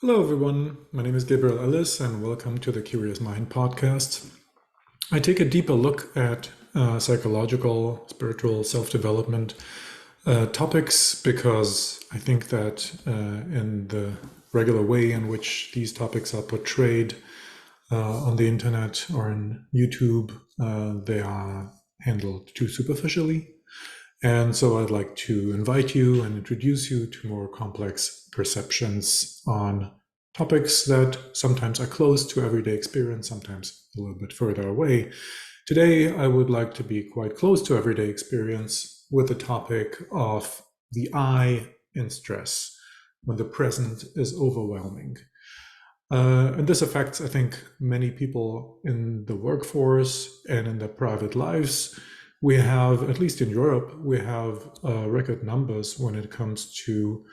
Hello, everyone. My name is Gabriel Ellis, and welcome to the Curious Mind podcast. I take a deeper look at psychological, spiritual, self development topics because I think that in the regular way in which these topics are portrayed on the internet or in YouTube, they are handled too superficially. And so I'd like to invite you and introduce you to more complex perceptions on topics that sometimes are close to everyday experience, sometimes a little bit further away. Today, I would like to be quite close to everyday experience with the topic of the I in stress, when the present is overwhelming. And this affects, I think, many people in the workforce and in their private lives. We have, at least in Europe, we have record numbers when it comes to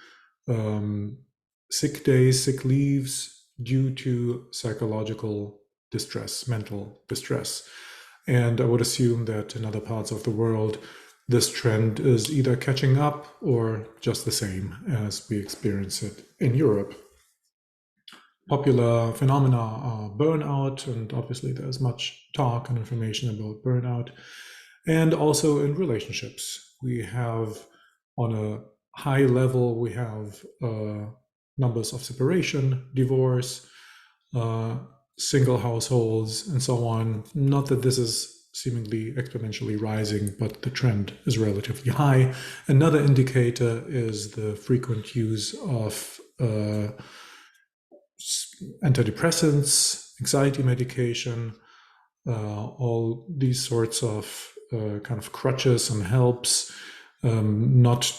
sick days, sick leaves due to psychological distress, mental distress. And I would assume that in other parts of the world, this trend is either catching up or just the same as we experience it in Europe. Popular phenomena are burnout, and obviously there's much talk and information about burnout. And also in relationships, we have on a high level, we have numbers of separation, divorce, single households, and so on. Not that this is seemingly exponentially rising, but the trend is relatively high. Another indicator is the frequent use of antidepressants, anxiety medication, all these sorts of kind of crutches and helps. Not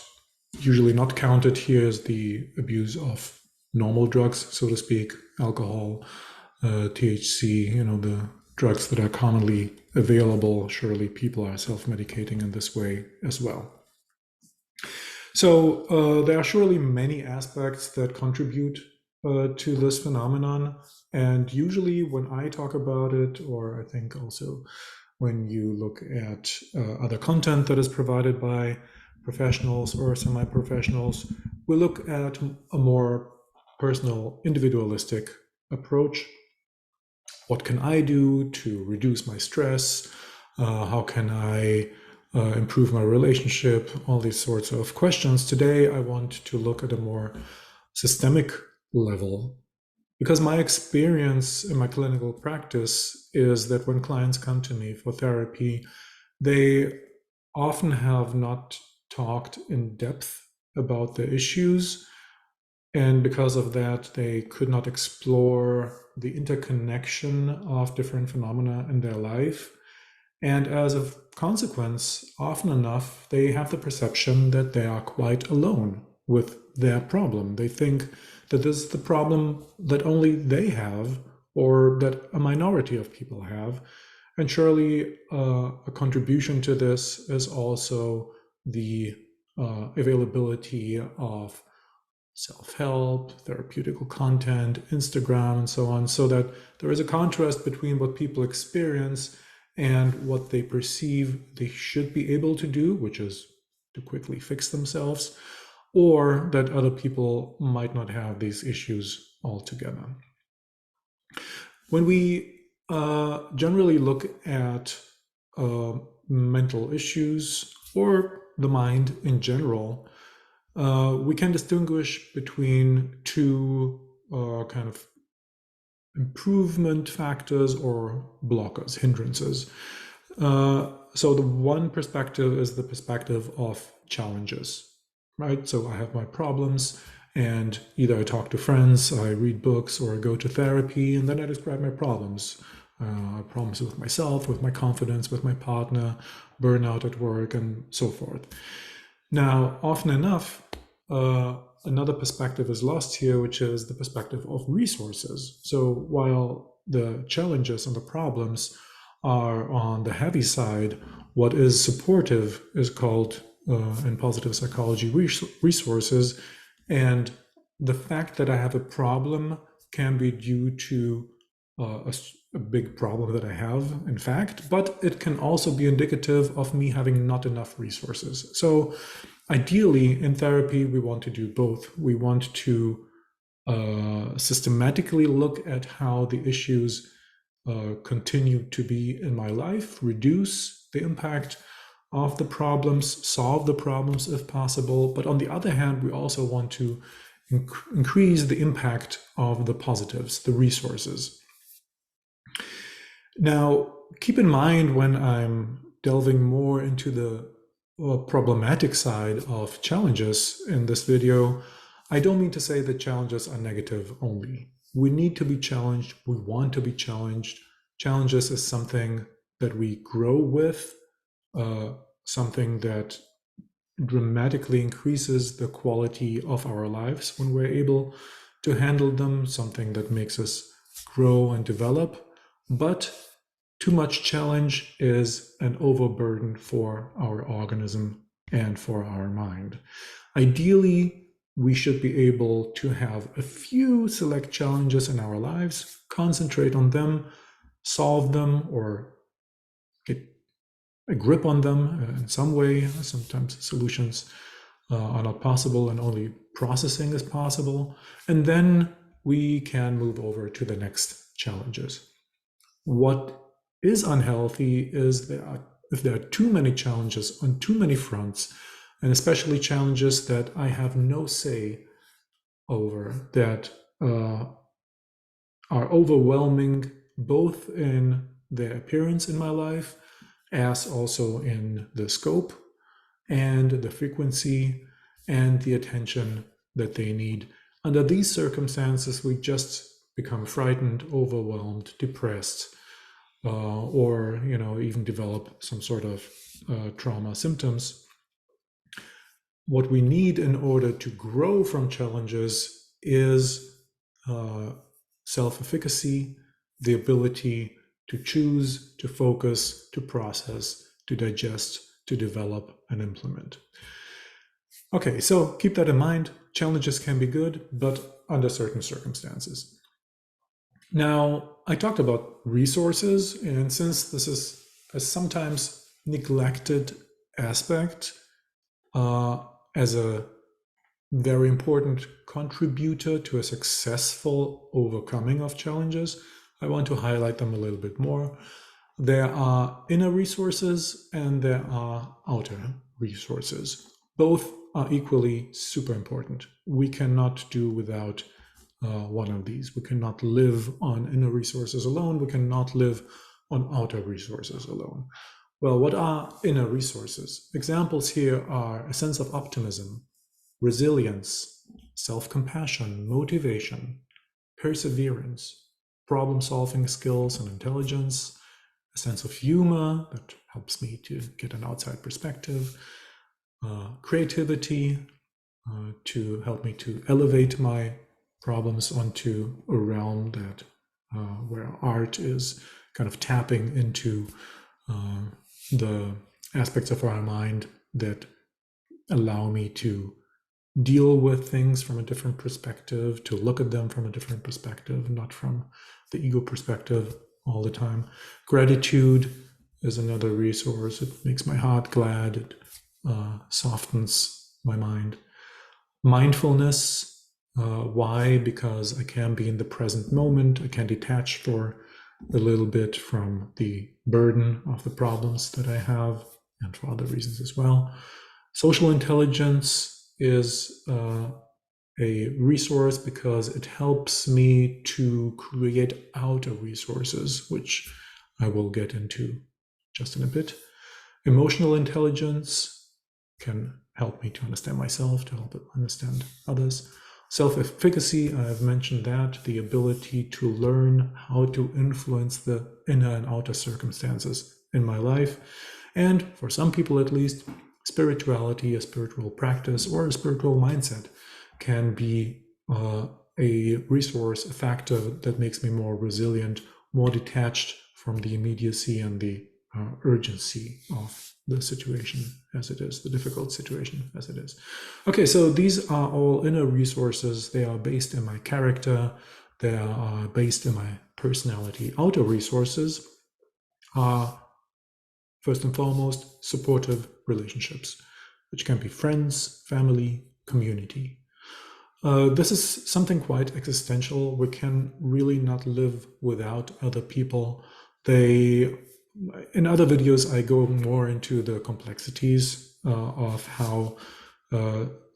usually not counted here is the abuse of normal drugs, so to speak, alcohol, THC, the drugs that are commonly available. Surely people are self-medicating in this way as well. So there are surely many aspects that contribute to this phenomenon. And usually when I talk about it, or I think also when you look at other content that is provided by professionals or semi-professionals, we look at a more personal, individualistic approach. What can I do to reduce my stress? How can I improve my relationship? All these sorts of questions. Today, I want to look at a more systemic level, because my experience in my clinical practice is that when clients come to me for therapy, they often have not talked in depth about the issues. And because of that, they could not explore the interconnection of different phenomena in their life. And as a consequence, often enough, they have the perception that they are quite alone with their problem. They think that this is the problem that only they have, or that a minority of people have. And surely a contribution to this is also the availability of self-help, therapeutical content, Instagram, and so on, so that there is a contrast between what people experience and what they perceive they should be able to do, which is to quickly fix themselves, or that other people might not have these issues altogether. When we generally look at mental issues or the mind in general, we can distinguish between two kind of improvement factors or blockers, hindrances. So the one perspective is the perspective of challenges, right? So I have my problems, and either I talk to friends, I read books, or I go to therapy, and then I describe my problems. Problems with myself, with my confidence, with my partner, burnout at work, and so forth. Now, often enough, another perspective is lost here, which is the perspective of resources. So while the challenges and the problems are on the heavy side, what is supportive is called, in positive psychology, resources. And the fact that I have a problem can be due to a big problem that I have, in fact, but it can also be indicative of me having not enough resources. So ideally, in therapy, we want to do both. We want to systematically look at how the issues continue to be in my life, reduce the impact of the problems, solve the problems if possible. But on the other hand, we also want to increase the impact of the positives, the resources. Now, keep in mind when I'm delving more into the problematic side of challenges in this video, I don't mean to say that challenges are negative only. We need to be challenged. We want to be challenged. Challenges is something that we grow with, something that dramatically increases the quality of our lives when we're able to handle them, something that makes us grow and develop. But too much challenge is an overburden for our organism and for our mind. Ideally, we should be able to have a few select challenges in our lives, concentrate on them, solve them, or get a grip on them in some way. Sometimes solutions are not possible and only processing is possible. And then we can move over to the next challenges. What is unhealthy is if there are too many challenges on too many fronts, and especially challenges that I have no say over, that are overwhelming both in their appearance in my life as also in the scope and the frequency and the attention that they need. Under these circumstances, we just become frightened, overwhelmed, depressed, or even develop some sort of trauma symptoms. What we need in order to grow from challenges is self-efficacy, the ability to choose, to focus, to process, to digest, to develop and implement. Okay, so keep that in mind. Challenges can be good, but under certain circumstances. Now, I talked about resources, and since this is a sometimes neglected aspect as a very important contributor to a successful overcoming of challenges, I want to highlight them a little bit more. There are inner resources and there are outer resources. Both are equally super important. We cannot do without one of these. We cannot live on inner resources alone. We cannot live on outer resources alone. Well, what are inner resources? Examples here are a sense of optimism, resilience, self-compassion, motivation, perseverance, problem-solving skills and intelligence, a sense of humor that helps me to get an outside perspective, creativity to help me to elevate my problems onto a realm that where art is kind of tapping into the aspects of our mind that allow me to deal with things from a different perspective, to look at them from a different perspective, not from the ego perspective all the time. Gratitude is another resource. It makes my heart glad. It softens my mind. Mindfulness. Why? Because I can be in the present moment. I can detach for a little bit from the burden of the problems that I have, and for other reasons as well. Social intelligence is a resource because it helps me to create outer resources, which I will get into just in a bit. Emotional intelligence can help me to understand myself, to help understand others. Self-efficacy, I have mentioned that, the ability to learn how to influence the inner and outer circumstances in my life. And for some people at least, spirituality, a spiritual practice, or a spiritual mindset can be a resource, a factor that makes me more resilient, more detached from the immediacy and the urgency of the situation as it is, the difficult situation as it is. Okay, so these are all inner resources. They are based in my character. They are based in my personality. Outer resources are, first and foremost, supportive relationships, which can be friends, family, community. This is something quite existential. We can really not live without other people. They, in other videos, I go more into the complexities of how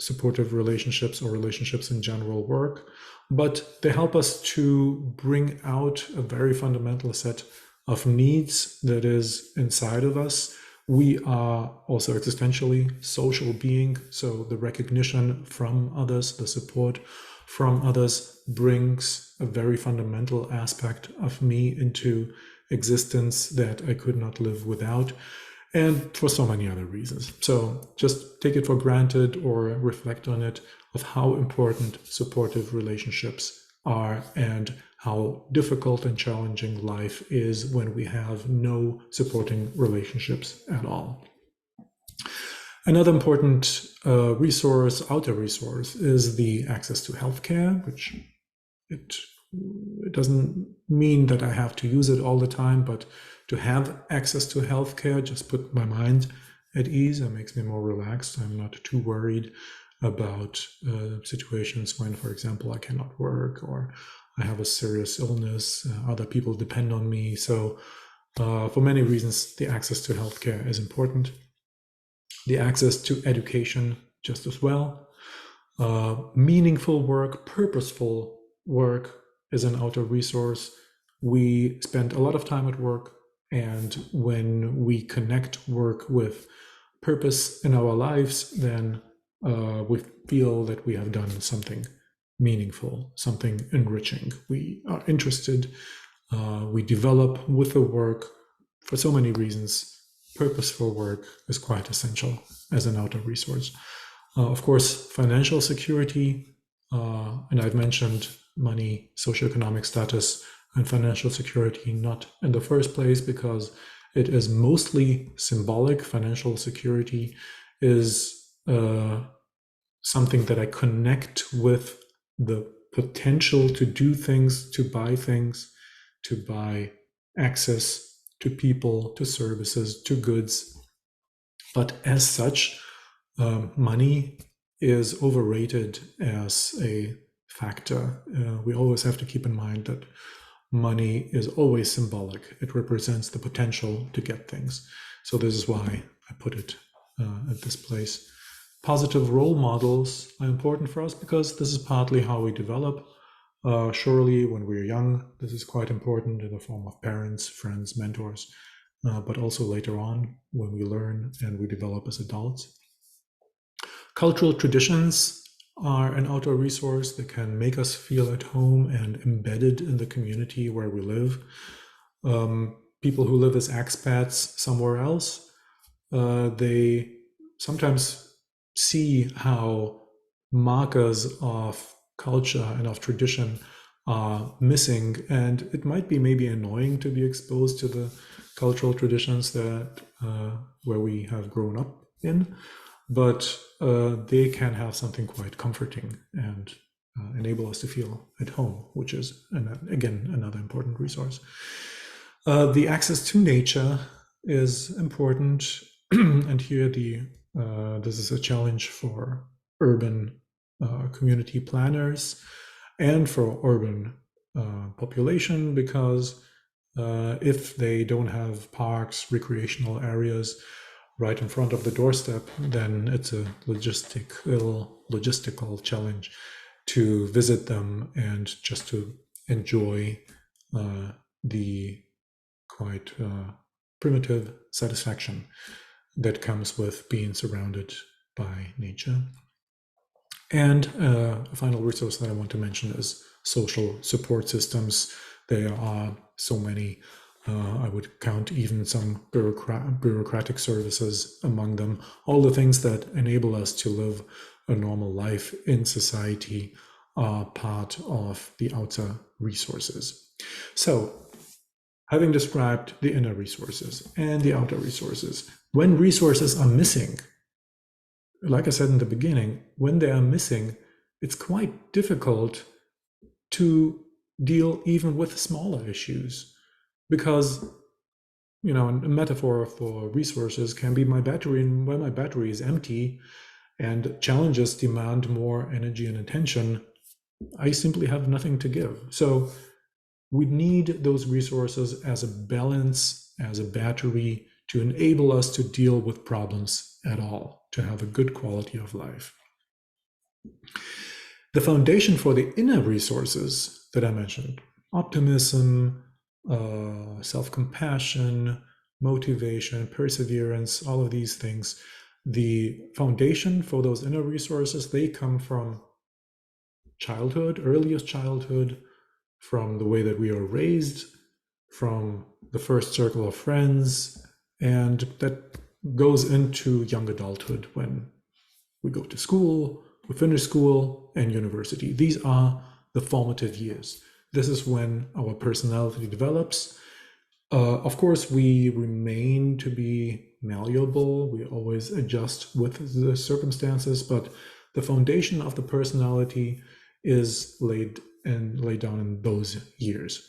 supportive relationships or relationships in general work, but they help us to bring out a very fundamental set of needs that is inside of us. We are also existentially social being, so the recognition from others, the support from others brings a very fundamental aspect of me into existence that I could not live without, and for so many other reasons. So just take it for granted or reflect on it, of how important supportive relationships are and how difficult and challenging life is when we have no supporting relationships at all. Another important outer resource, is the access to healthcare, which it doesn't mean that I have to use it all the time, but to have access to healthcare just put my mind at ease and makes me more relaxed. I'm not too worried about situations when, for example, I cannot work or I have a serious illness, other people depend on me. So for many reasons, the access to healthcare is important. The access to education just as well. Meaningful work, purposeful work is an outer resource. We spend a lot of time at work, and when we connect work with purpose in our lives, then we feel that we have done something meaningful, something enriching. We are interested, we develop with the work for so many reasons. Purposeful work is quite essential as an outer resource. Of course, financial security, and I've mentioned money, socioeconomic status, and financial security not in the first place because it is mostly symbolic. Financial security is something that I connect with the potential to do things, to buy access to people, to services, to goods. But as such, money is overrated as a factor. We always have to keep in mind that money is always symbolic. It represents the potential to get things. So this is why I put it at this place. Positive role models are important for us because this is partly how we develop. Surely when we're young, this is quite important in the form of parents, friends, mentors, but also later on when we learn and we develop as adults. Cultural traditions are an outer resource that can make us feel at home and embedded in the community where we live. People who live as expats somewhere else, they sometimes see how markers of culture and of tradition are missing, and it might be maybe annoying to be exposed to the cultural traditions that where we have grown up in, but they can have something quite comforting and enable us to feel at home, which is, again, another important resource. The access to nature is important, and here this is a challenge for urban community planners and for urban population, because if they don't have parks, recreational areas right in front of the doorstep, then it's a logistical challenge to visit them and just to enjoy the quite primitive satisfaction that comes with being surrounded by nature. And a final resource that I want to mention is social support systems. There are so many. I would count even some bureaucratic services among them. All the things that enable us to live a normal life in society are part of the outer resources. So, having described the inner resources and the outer resources, when resources are missing, like I said in the beginning, when they are missing, it's quite difficult to deal even with smaller issues. Because, a metaphor for resources can be my battery, and when my battery is empty, and challenges demand more energy and attention, I simply have nothing to give. So we need those resources as a balance, as a battery to enable us to deal with problems at all, to have a good quality of life. The foundation for the inner resources that I mentioned, optimism, self-compassion, motivation, perseverance, all of these things, the foundation for those inner resources, they come from childhood, earliest childhood, from the way that we are raised, from the first circle of friends, and that goes into young adulthood when we go to school, we finish school, and university. These are the formative years. This is when our personality develops. Of course, we remain to be malleable. We always adjust with the circumstances, but the foundation of the personality is laid down in those years.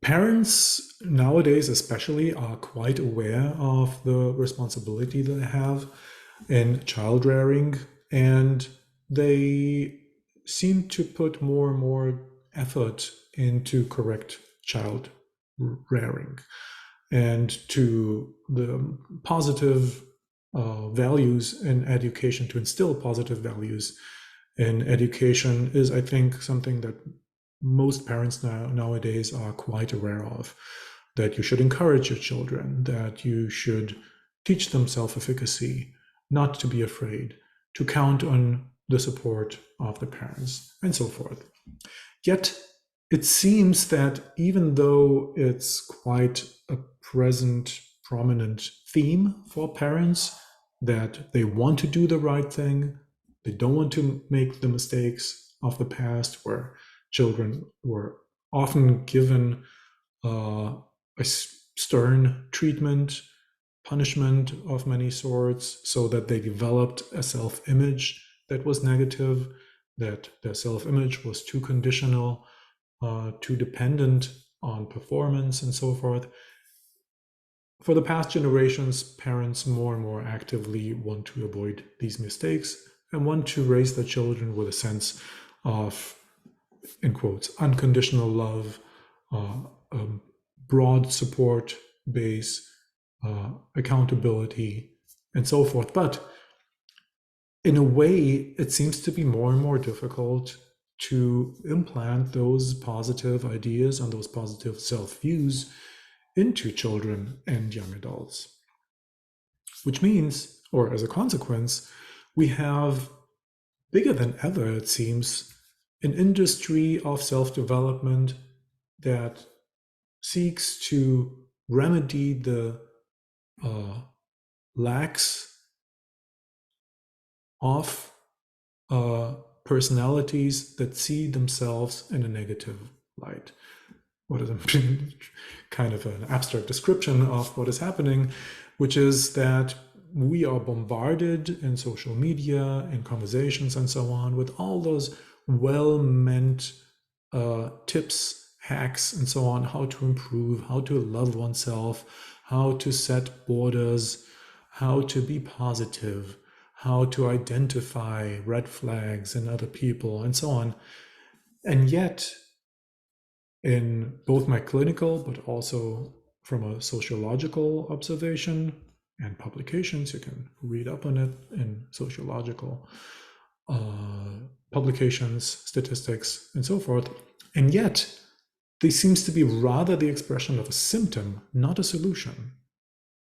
Parents nowadays especially are quite aware of the responsibility they have in child rearing, and they seem to put more and more effort into correct child rearing and to the positive values in education, to instill positive values in education is, I think, something that most parents nowadays are quite aware of, that you should encourage your children, that you should teach them self-efficacy, not to be afraid, to count on the support of the parents, and so forth. Yet, it seems that even though it's quite a present, prominent theme for parents, that they want to do the right thing, they don't want to make the mistakes of the past where children were often given a stern treatment, punishment of many sorts, so that they developed a self-image that was negative, that their self-image was too conditional, too dependent on performance and so forth. For the past generations, parents more and more actively want to avoid these mistakes and want to raise their children with a sense of, in quotes, unconditional love, broad support base, accountability, and so forth. But in a way, it seems to be more and more difficult to implant those positive ideas and those positive self-views into children and young adults. Which means, or as a consequence, we have, bigger than ever, it seems, an industry of self-development that seeks to remedy the lacks of personalities that see themselves in a negative light. What is kind of an abstract description of what is happening, which is that we are bombarded in social media, in conversations and so on, with all those well-meant tips, hacks, and so on, how to improve, how to love oneself, how to set borders, how to be positive, how to identify red flags in other people, and so on. And yet, in both my clinical, but also from a sociological observation and publications, you can read up on it in sociological publications, statistics, and so forth. And yet, this seems to be rather the expression of a symptom, not a solution.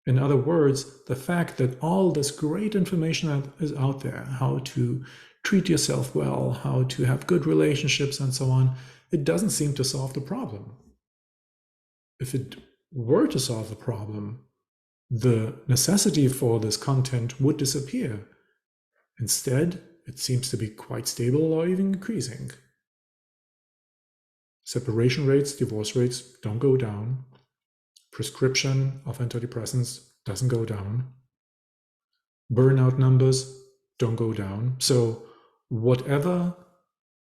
In other words, the fact that all this great information that is out there, how to treat yourself well, how to have good relationships, and so on, it doesn't seem to solve the problem. If it were to solve the problem, the necessity for this content would disappear. Instead, it seems to be quite stable or even increasing. Separation rates, divorce rates don't go down. Prescription of antidepressants doesn't go down. Burnout numbers don't go down. So whatever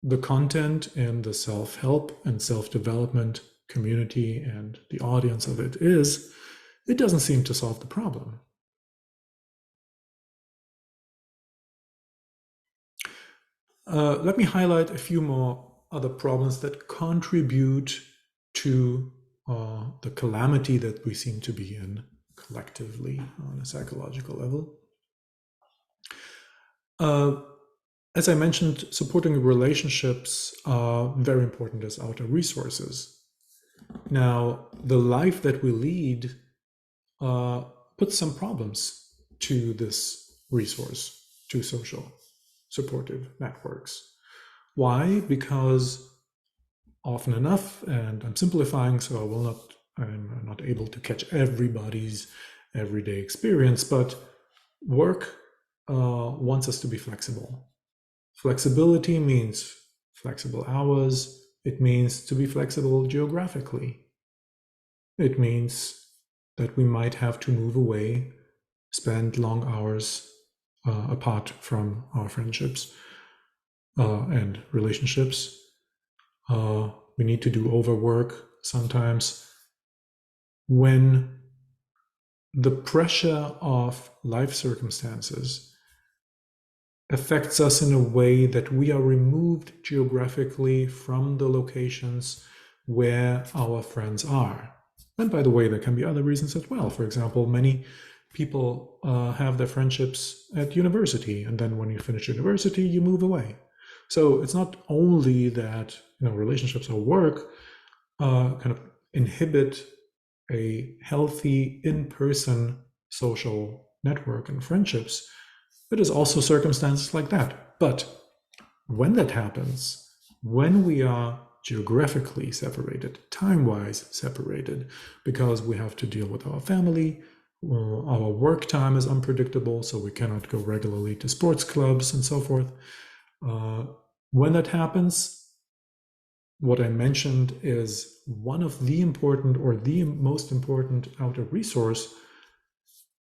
the content in the self-help and self-development community and the audience of it is, it doesn't seem to solve the problem. Let me highlight a few more other problems that contribute to the calamity that we seem to be in collectively on a psychological level. As I mentioned, supporting relationships are very important as outer resources. Now, the life that we lead puts some problems to this resource, to social supportive networks. Why? Because often enough, and I'm simplifying, so I'm not able to catch everybody's everyday experience, but work wants us to be flexible. Flexibility means flexible hours. It means to be flexible geographically. It means that we might have to move away, spend long hours apart from our friendships and relationships. We need to do overwork sometimes. When the pressure of life circumstances affects us in a way that we are removed geographically from the locations where our friends are. And by the way, there can be other reasons as well. For example, many people have their friendships at university, and then when you finish university, you move away. So it's not only that relationships or work kind of inhibit a healthy in-person social network and friendships, it is also circumstances like that. But when that happens, when we are geographically separated, time-wise separated, because we have to deal with our family, our work time is unpredictable, so we cannot go regularly to sports clubs and so forth. When that happens, what I mentioned is one of the important or the most important outer resource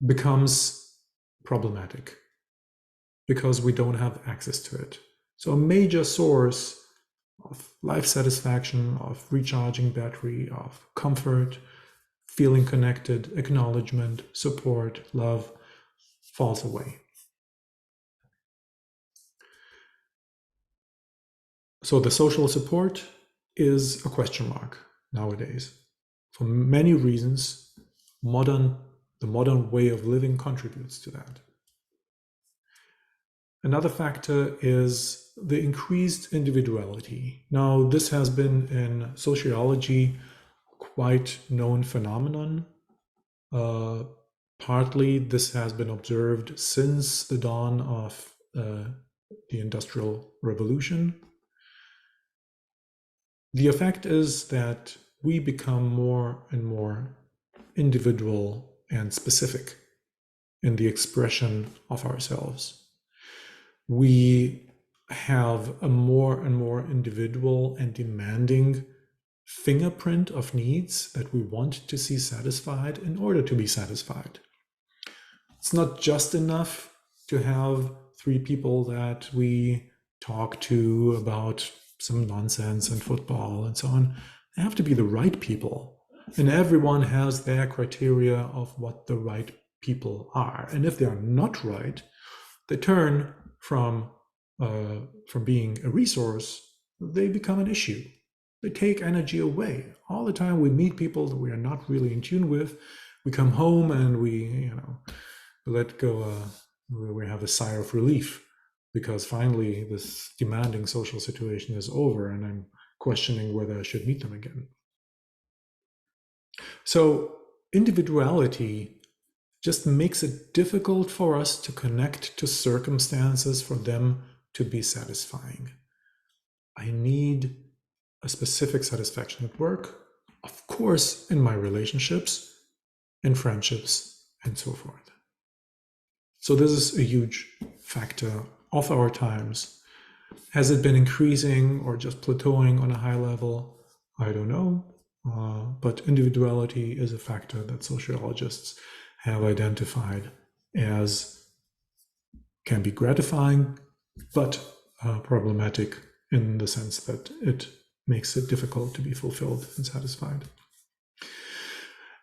becomes problematic because we don't have access to it. So a major source of life satisfaction, of recharging battery, of comfort, feeling connected, acknowledgement, support, love, falls away. So the social support is a question mark nowadays. For many reasons, the modern way of living contributes to that. Another factor is the increased individuality. Now, this has been in sociology quite known phenomenon. Partly this has been observed since the dawn of the Industrial Revolution. The effect is that we become more and more individual and specific in the expression of ourselves. We have a more and more individual and demanding fingerprint of needs that we want to see satisfied in order to be satisfied. It's not just enough to have 3 people that we talk to about some nonsense and football and so on. They have to be the right people. And everyone has their criteria of what the right people are. And if they are not right, they turn from being a resource, they become an issue. They take energy away. All the time we meet people that we are not really in tune with. We come home and we let go, we have a sigh of relief because finally this demanding social situation is over and I'm questioning whether I should meet them again. So individuality just makes it difficult for us to connect to circumstances for them to be satisfying. I need a specific satisfaction at work, of course, in my relationships and friendships and so forth. So this is a huge factor of our times. Has it been increasing or just plateauing on a high level? I don't know. But individuality is a factor that sociologists have identified as can be gratifying, but problematic in the sense that it makes it difficult to be fulfilled and satisfied.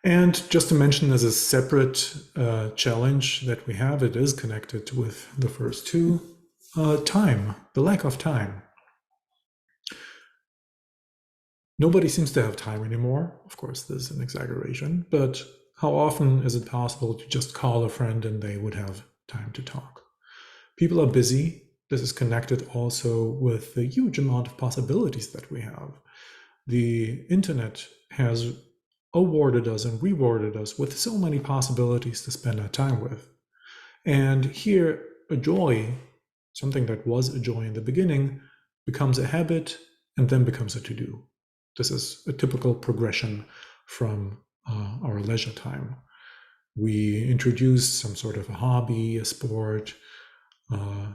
And just to mention as a separate challenge that we have, it is connected with the first two. time, the lack of time. Nobody seems to have time anymore. Of course, this is an exaggeration, but how often is it possible to just call a friend and they would have time to talk? People are busy. This is connected also with the huge amount of possibilities that we have. The internet has awarded us and rewarded us with so many possibilities to spend our time with. And here, a joy, something that was a joy in the beginning, becomes a habit and then becomes a to-do. This is a typical progression from our leisure time. We introduce some sort of a hobby, a sport,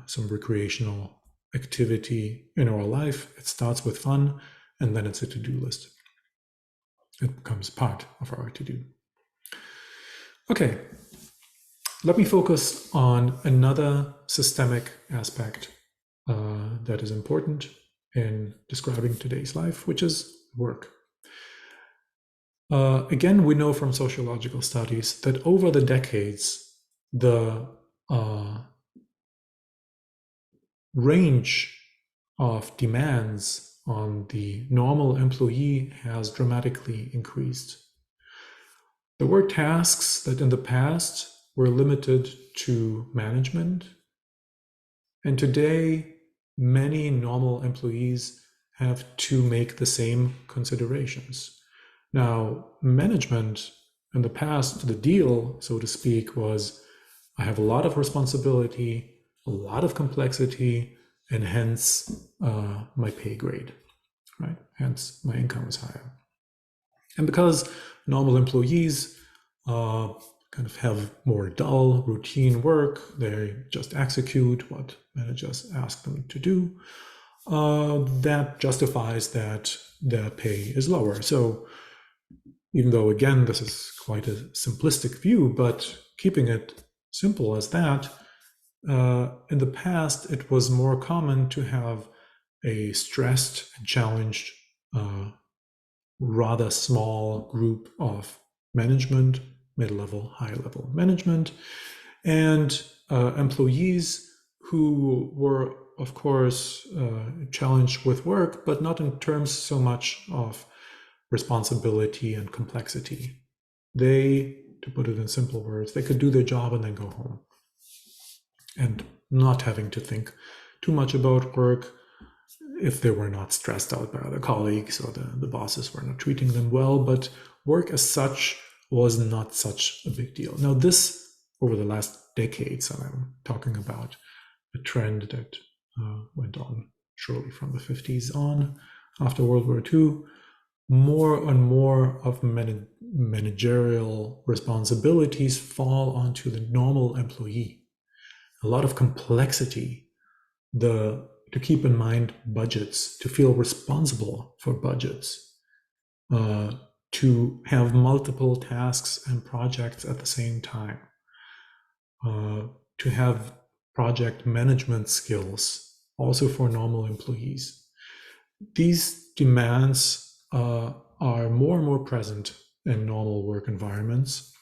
some recreational activity in our life. It starts with fun, and then it's a to-do list. It becomes part of our to-do. Okay, let me focus on another systemic aspect that is important in describing today's life, which is work. Again, we know from sociological studies that over the decades, the range of demands on the normal employee has dramatically increased. There were tasks that in the past were limited to management, and today many normal employees have to make the same considerations. Now, management in the past, the deal, so to speak, was I have a lot of responsibility, a lot of complexity, and hence my pay grade, right? Hence my income is higher. And because normal employees kind of have more dull, routine work, they just execute what managers ask them to do, that justifies that their pay is lower. So even though, again, this is quite a simplistic view, but keeping it simple as that, in the past, it was more common to have a stressed and challenged, rather small group of management, mid-level, high-level management, and employees who were, of course, challenged with work, but not in terms so much of responsibility and complexity. They, to put it in simple words, they could do their job and then go home. And not having to think too much about work if they were not stressed out by other colleagues or the bosses were not treating them well. But work as such was not such a big deal. Now, this over the last decades, and I'm talking about a trend that went on surely from the 50s on after World War II, more and more of managerial responsibilities fall onto the normal employee. A lot of complexity, to keep in mind budgets, to feel responsible for budgets, to have multiple tasks and projects at the same time, to have project management skills, also for normal employees. These demands are more and more present in normal work environments,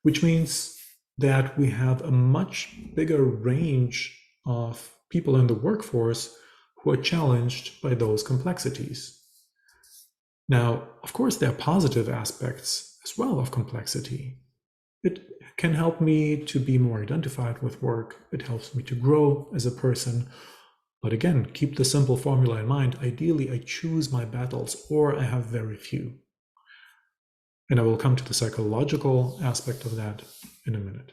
which means that we have a much bigger range of people in the workforce who are challenged by those complexities. Now, of course, there are positive aspects as well of complexity. It can help me to be more identified with work. It helps me to grow as a person. But again, keep the simple formula in mind. Ideally, I choose my battles, or I have very few. And I will come to the psychological aspect of that in a minute.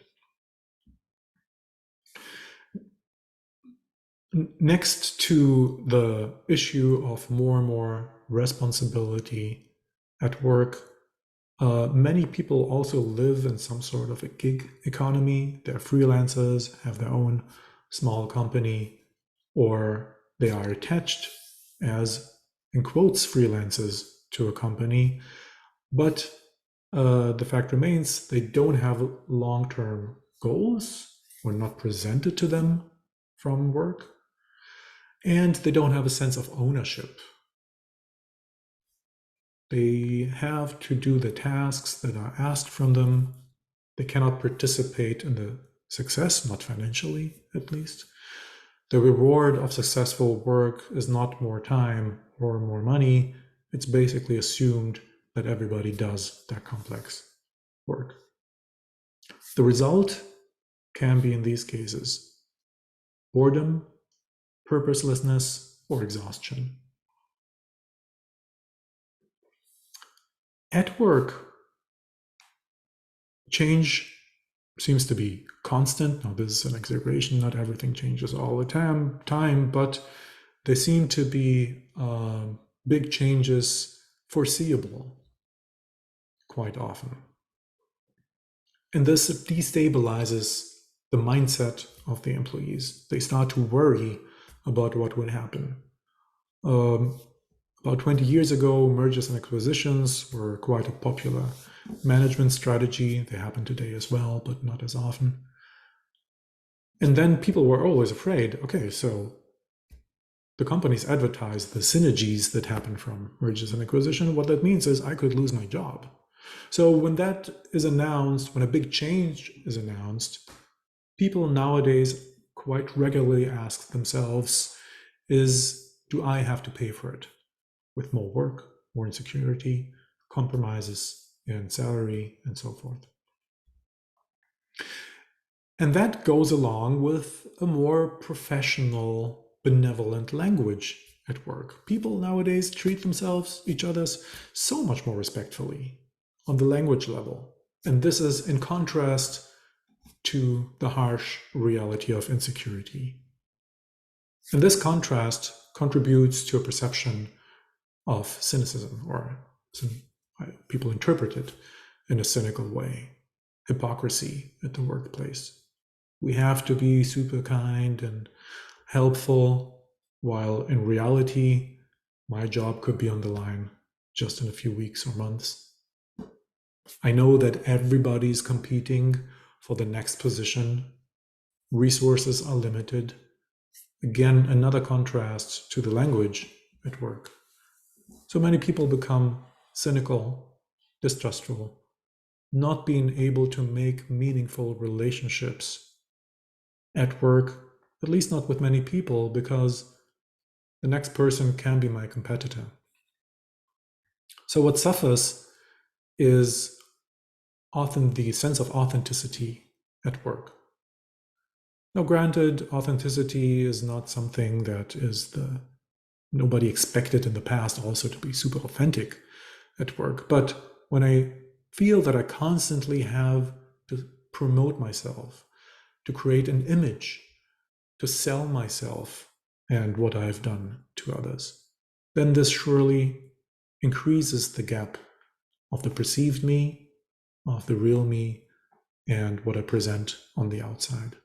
Next to the issue of more and more responsibility at work, many people also live in some sort of a gig economy. They're freelancers, have their own small company, or they are attached as, in quotes, freelancers to a company. But the fact remains they don't have long-term goals or not presented to them from work. And they don't have a sense of ownership. They have to do the tasks that are asked from them. They cannot participate in the success, not financially at least. The reward of successful work is not more time or more money. It's basically assumed that everybody does that complex work. The result can be, in these cases, boredom, purposelessness, or exhaustion. At work, change seems to be constant. Now, this is an exaggeration. Not everything changes all the time, but there seem to be big changes foreseeable quite often. And this destabilizes the mindset of the employees. They start to worry about what would happen. About 20 years ago, mergers and acquisitions were quite a popular management strategy. They happen today as well, but not as often. And then people were always afraid, okay, so the companies advertise the synergies that happen from mergers and acquisition. What that means is I could lose my job. So when that is announced, when a big change is announced, people nowadays quite regularly ask themselves, do I have to pay for it? With more work, more insecurity, compromises in salary, and so forth. And that goes along with a more professional, benevolent language at work. People nowadays treat each other's so much more respectfully on the language level. And this is in contrast to the harsh reality of insecurity. And this contrast contributes to a perception of cynicism, or people interpret it in a cynical way. Hypocrisy at the workplace. We have to be super kind and helpful, while in reality, my job could be on the line just in a few weeks or months. I know that everybody's competing for the next position. Resources are limited. Again, another contrast to the language at work. So many people become cynical, distrustful, not being able to make meaningful relationships at work, at least not with many people, because the next person can be my competitor. So what suffers is often the sense of authenticity at work. Now, granted, authenticity is not something that nobody expected in the past also to be super authentic at work. But when I feel that I constantly have to promote myself, to create an image, to sell myself and what I've done to others, then this surely increases the gap of the perceived me, of the real me, and what I present on the outside.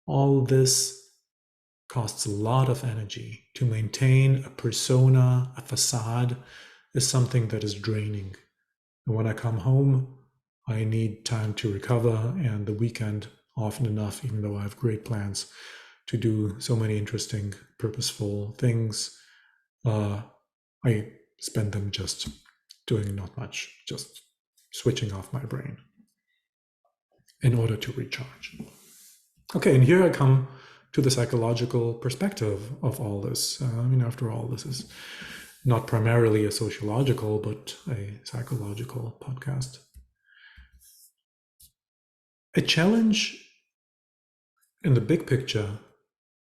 All this costs a lot of energy. To maintain a persona, a facade, is something that is draining. And when I come home, I need time to recover, and the weekend, often enough, even though I have great plans to do so many interesting, purposeful things, I spend them just doing not much, just switching off my brain in order to recharge. Okay, and here I come to the psychological perspective of all this. After all, this is not primarily a sociological, but a psychological podcast. A challenge in the big picture,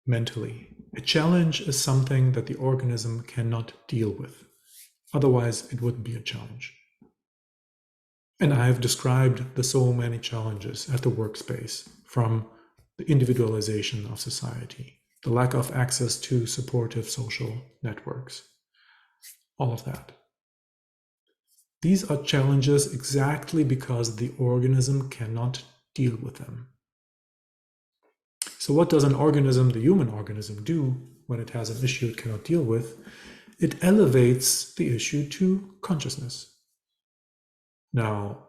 mentally, a challenge is something that the organism cannot deal with. Otherwise, it wouldn't be a challenge. And I have described the so many challenges at the workspace, from the individualization of society, the lack of access to supportive social networks, all of that. These are challenges exactly because the organism cannot deal with them. So what does an organism, the human organism, do when it has an issue it cannot deal with? It elevates the issue to consciousness. Now,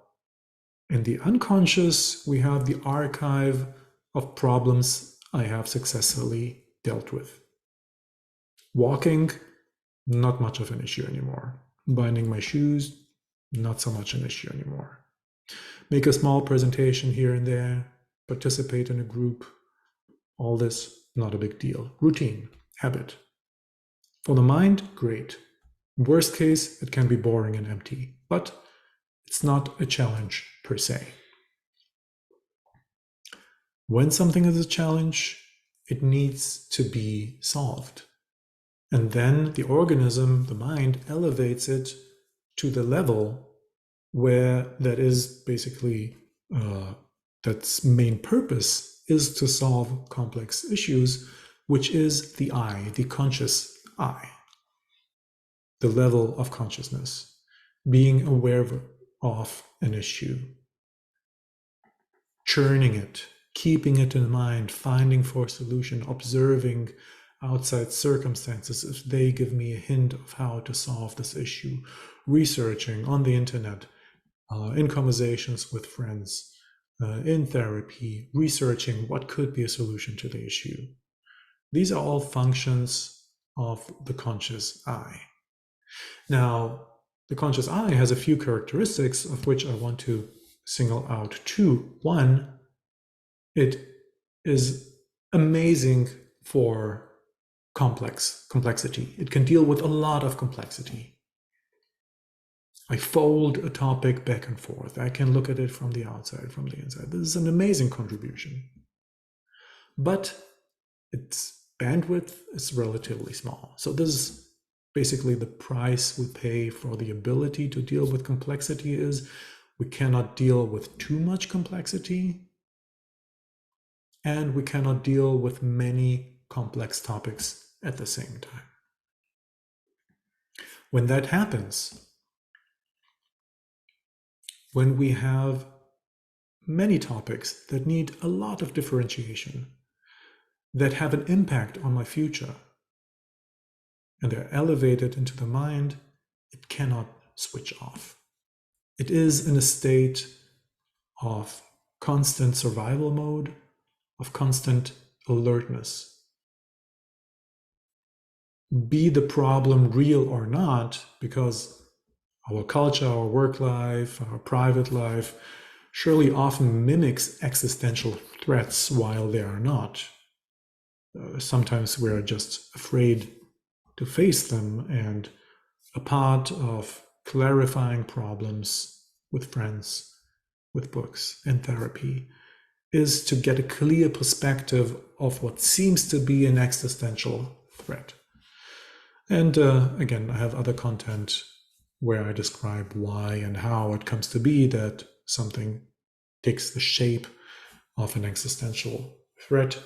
in the unconscious, we have the archive of problems I have successfully dealt with. Walking, not much of an issue anymore. Binding my shoes, not so much an issue anymore. Make a small presentation here and there, participate in a group, all this not a big deal. Routine, habit. For the mind, great. Worst case, it can be boring and empty, but it's not a challenge per se. When something is a challenge, it needs to be solved. And then the organism, the mind, elevates it to the level where that is basically, that's main purpose is to solve complex issues, which is the I, the conscious I, the level of consciousness, being aware of an issue, churning it, keeping it in mind, finding for a solution, observing outside circumstances if they give me a hint of how to solve this issue, researching on the internet, in conversations with friends, in therapy, researching what could be a solution to the issue. These are all functions of the conscious I. Now, the conscious I has a few characteristics of which I want to single out two. One, it is amazing for complexity. It can deal with a lot of complexity. I fold a topic back and forth. I can look at it from the outside, from the inside. This is an amazing contribution. But its bandwidth is relatively small. So this is basically the price we pay for the ability to deal with complexity is we cannot deal with too much complexity, and we cannot deal with many complex topics at the same time. When that happens, when we have many topics that need a lot of differentiation, that have an impact on my future, and they're elevated into the mind, it cannot switch off. It is in a state of constant survival mode, of constant alertness. Be the problem real or not, because our culture, our work life, our private life surely often mimics existential threats while they are not. Sometimes we're just afraid to face them, and a part of clarifying problems with friends, with books and therapy is to get a clear perspective of what seems to be an existential threat. And again, I have other content where I describe why and how it comes to be that something takes the shape of an existential threat.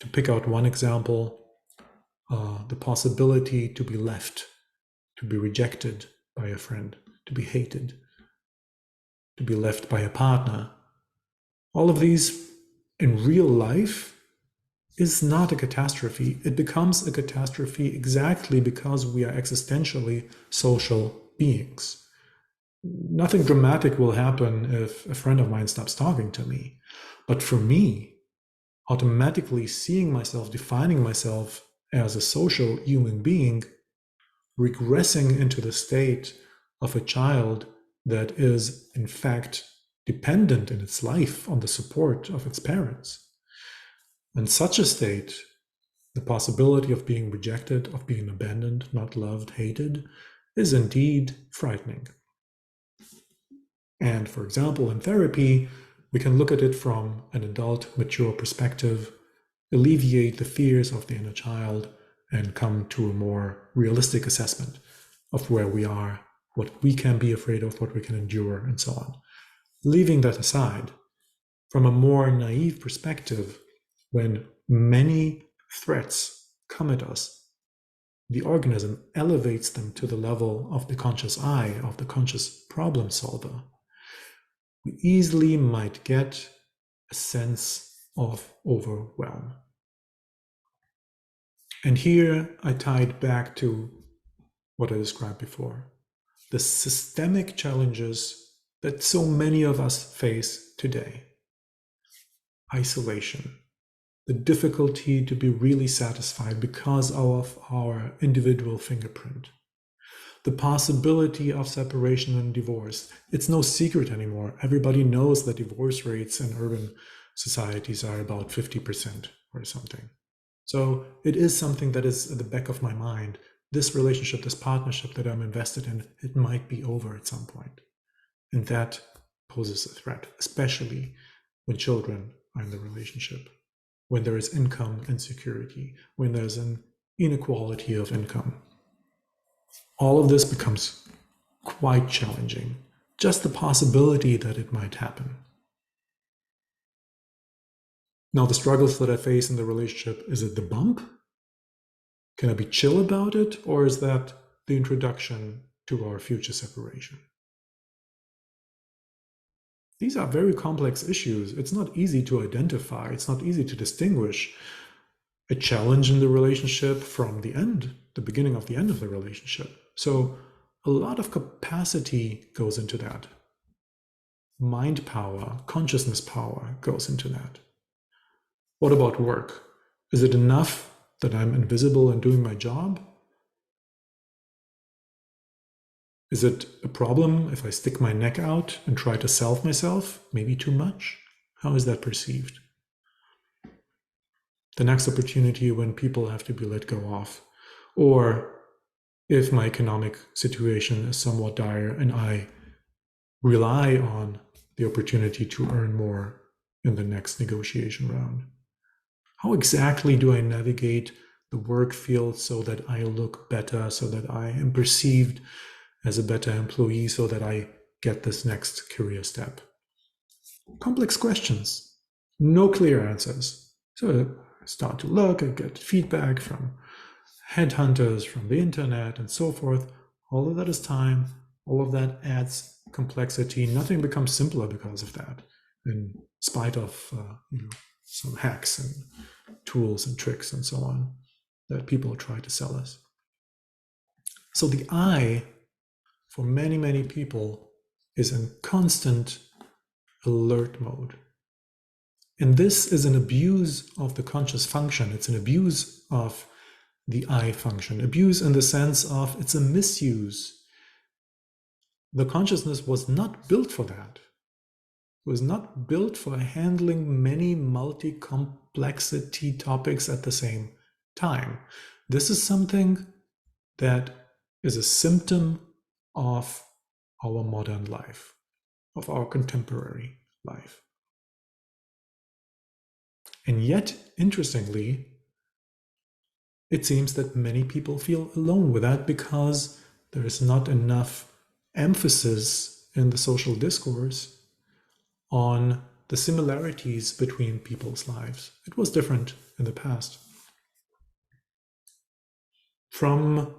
To pick out one example, the possibility to be left, to be rejected by a friend, to be hated, to be left by a partner. All of these in real life is not a catastrophe. It becomes a catastrophe exactly because we are existentially social beings. Nothing dramatic will happen if a friend of mine stops talking to me. But for me, automatically seeing myself, defining myself as a social human being, regressing into the state of a child that is, in fact, dependent in its life on the support of its parents. In such a state, the possibility of being rejected, of being abandoned, not loved, hated, is indeed frightening. And for example, in therapy, we can look at it from an adult, mature perspective, alleviate the fears of the inner child, and come to a more realistic assessment of where we are, what we can be afraid of, what we can endure, and so on. Leaving that aside, from a more naive perspective, when many threats come at us, the organism elevates them to the level of the conscious I, of the conscious problem solver. We easily might get a sense of overwhelm. And here I tied back to what I described before. The systemic challenges that so many of us face today. Isolation, the difficulty to be really satisfied because of our individual fingerprint. The possibility of separation and divorce. It's no secret anymore. Everybody knows that divorce rates in urban societies are about 50% or something. So it is something that is at the back of my mind. This relationship, this partnership that I'm invested in, it might be over at some point. And that poses a threat, especially when children are in the relationship, when there is income insecurity, when there's an inequality of income. All of this becomes quite challenging. Just the possibility that it might happen. Now, the struggles that I face in the relationship, is it the bump? Can I be chill about it? Or is that the introduction to our future separation? These are very complex issues. It's not easy to identify. It's not easy to distinguish a challenge in the relationship from the end, the beginning of the end of the relationship. So a lot of capacity goes into that. Mind power, consciousness power goes into that. What about work? Is it enough that I'm invisible and doing my job? Is it a problem if I stick my neck out and try to self myself? Maybe too much? How is that perceived? The next opportunity when people have to be let go of, or if my economic situation is somewhat dire and I rely on the opportunity to earn more in the next negotiation round. How exactly do I navigate the work field so that I look better, so that I am perceived as a better employee, so that I get this next career step? Complex questions, no clear answers. So I start to look, I get feedback from headhunters, from the internet, and so forth. All of that is time. All of that adds complexity. Nothing becomes simpler because of that, in spite of some hacks and tools and tricks and so on that people try to sell us. So the I, for many, many people, is in constant alert mode. And this is an abuse of the conscious function. It's an abuse of the I function. Abuse in the sense of it's a misuse. The consciousness was not built for that. It was not built for handling many multi-complexity topics at the same time. This is something that is a symptom of our modern life, of our contemporary life. And yet, interestingly, it seems that many people feel alone with that because there is not enough emphasis in the social discourse on the similarities between people's lives. It was different in the past. From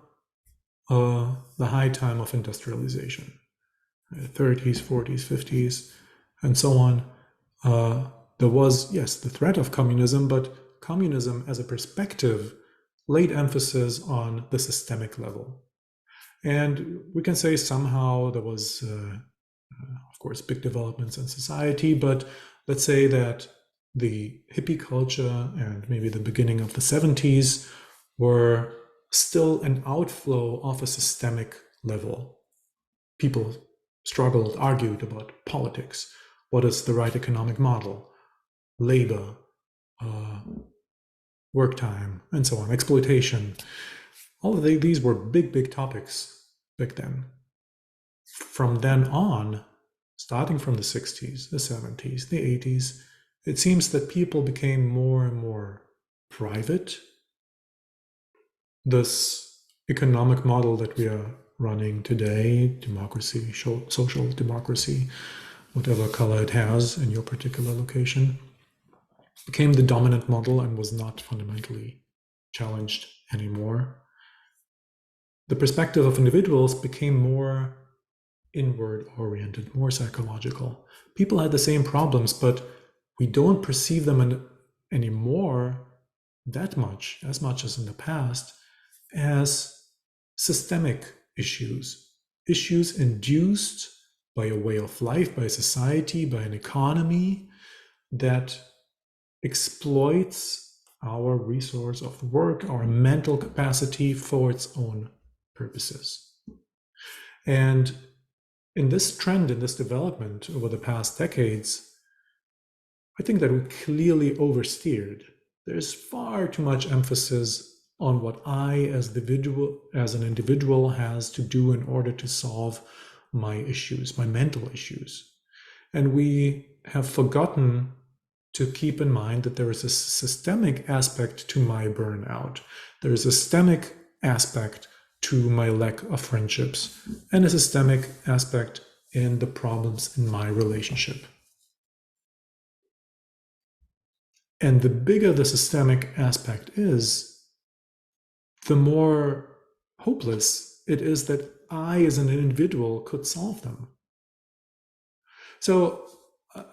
the high time of industrialization, 30s, 40s, 50s, and so on, there was, yes, the threat of communism, but communism as a perspective laid emphasis on the systemic level. And we can say somehow there was, of course, big developments in society, but let's say that the hippie culture and maybe the beginning of the 70s were still an outflow of a systemic level. People struggled, argued about politics. What is the right economic model? Labor, work time, and so on, exploitation. All of these were big, big topics back then. From then on, starting from the 60s, the 70s, the 80s, it seems that people became more and more private. This economic model that we are running today, democracy, social democracy, whatever color it has in your particular location, became the dominant model and was not fundamentally challenged anymore. The perspective of individuals became more inward oriented, more psychological. People had the same problems, but we don't perceive them anymore that much, as much as in the past, as systemic issues, issues induced by a way of life, by a society, by an economy that exploits our resource of work, our mental capacity for its own purposes. And in this trend, in this development over the past decades, I think that we clearly oversteered. there's far too much emphasis on what I as an individual has to do in order to solve my issues, my mental issues. And we have forgotten to keep in mind that there is a systemic aspect to my burnout. There is a systemic aspect to my lack of friendships, and a systemic aspect in the problems in my relationship. And the bigger the systemic aspect is, the more hopeless it is that I, as an individual, could solve them. So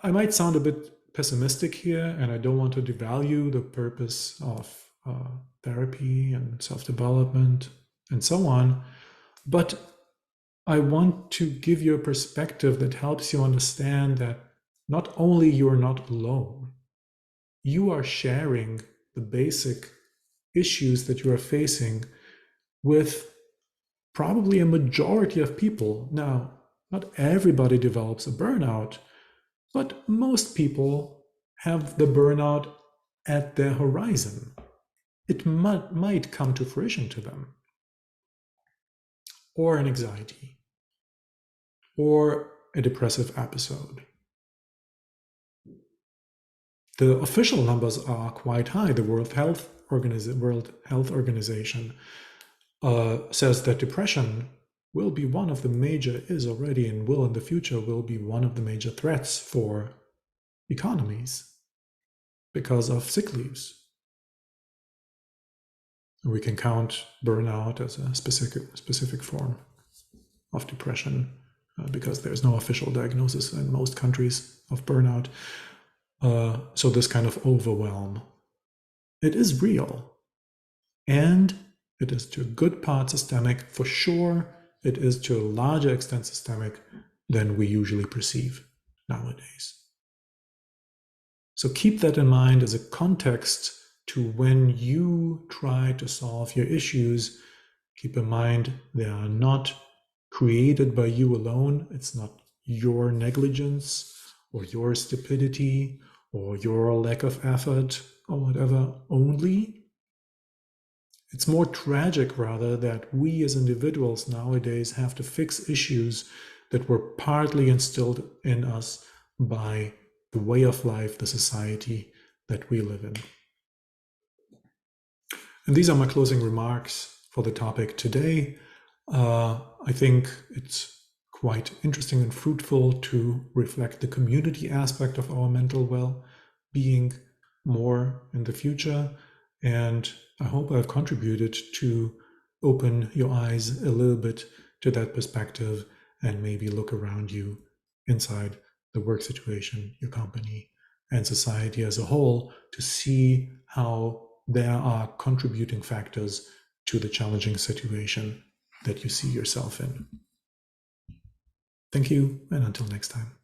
I might sound a bit pessimistic here, and I don't want to devalue the purpose of therapy and self-development and so on, but I want to give you a perspective that helps you understand that not only you're not alone, you are sharing the basic issues that you are facing with probably a majority of people. Now, not everybody develops a burnout, but most people have the burnout at their horizon. It might come to fruition to them, or an anxiety, or a depressive episode. The official numbers are quite high. The World Health Organization says that depression will be one of the major, is already and will in the future, will be one of the major threats for economies because of sick leaves. We can count burnout as a specific form of depression because there's no official diagnosis in most countries of burnout. So this kind of overwhelm, it is real, and it is to a good part systemic. For sure, it is to a larger extent systemic than we usually perceive nowadays. So keep that in mind as a context to when you try to solve your issues. Keep in mind they are not created by you alone. It's not your negligence or your stupidity or your lack of effort or whatever only. It's more tragic, rather, that we as individuals nowadays have to fix issues that were partly instilled in us by the way of life, the society that we live in. And these are my closing remarks for the topic today. I think it's quite interesting and fruitful to reflect the community aspect of our mental well-being more in the future. And I hope I've contributed to open your eyes a little bit to that perspective and maybe look around you inside the work situation, your company, and society as a whole to see how there are contributing factors to the challenging situation that you see yourself in. Thank you, and until next time.